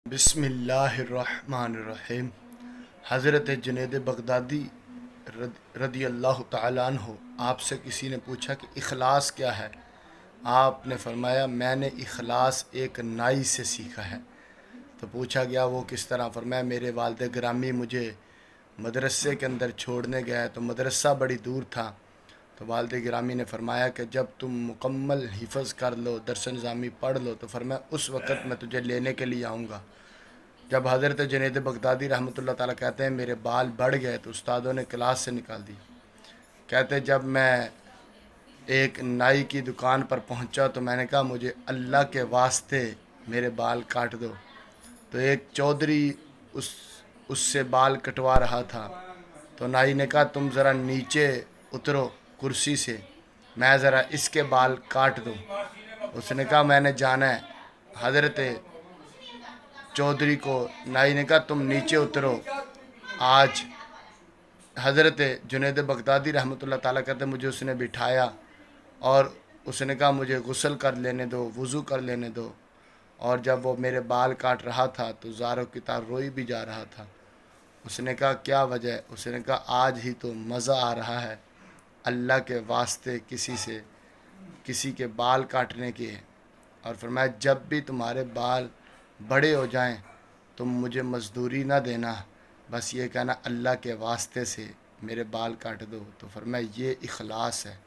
बिस्मिल्लाहिर्रहमानिर्रहीम। हज़रत जुनैद बगदादी रदी अल्लाह तआला अन्हु आपसे किसी ने पूछा कि इखलास क्या है। आपने फरमाया मैंने इखलास एक नाई से सीखा है। तो पूछा गया वो किस तरह। फरमाया मेरे वालिद गिरामी मुझे मदरसे के अंदर छोड़ने गया तो मदरसा बड़ी दूर था। तो वालिद गिरामी ने फरमाया कि जब तुम मुकम्मल हिफ़्ज़ कर लो, दर्स निज़ामी पढ़ लो तो फरमाया उस वक़्त मैं तुझे लेने के लिए आऊँगा। जब हज़रत जुनैद बगदादी रहमतुल्लाह ताला कहते हैं मेरे बाल बढ़ गए तो उस्तादों ने क्लास से निकाल दी। कहते जब मैं एक नाई की दुकान पर पहुंचा तो मैंने कहा मुझे अल्लाह के वास्ते मेरे बाल काट दो। तो एक चौधरी उससे बाल कटवा रहा था। तो नाई ने कहा तुम ज़रा नीचे उतरो कुर्सी से, मैं ज़रा इसके बाल काट दूँ। उसने कहा मैंने जाना है। हज़रत चौधरी को नाई ने कहा तुम नीचे उतरो। आज हज़रत जुनैद बगदादी रहमतुल्लाह ताला कहते मुझे उसने बिठाया और उसने कहा मुझे गुस्ल कर लेने दो, वज़ू कर लेने दो। और जब वो मेरे बाल काट रहा था तो ज़ारो की तार रोई भी जा रहा था। उसने कहा क्या वजह। उसने कहा आज ही तो मज़ा आ रहा है अल्लाह के वास्ते किसी के बाल काटने के। और फरमाया जब भी तुम्हारे बाल बड़े हो जाएं तुम मुझे मज़दूरी ना देना, बस ये कहना अल्लाह के वास्ते से मेरे बाल काट दो। तो फरमाया ये इखलास है।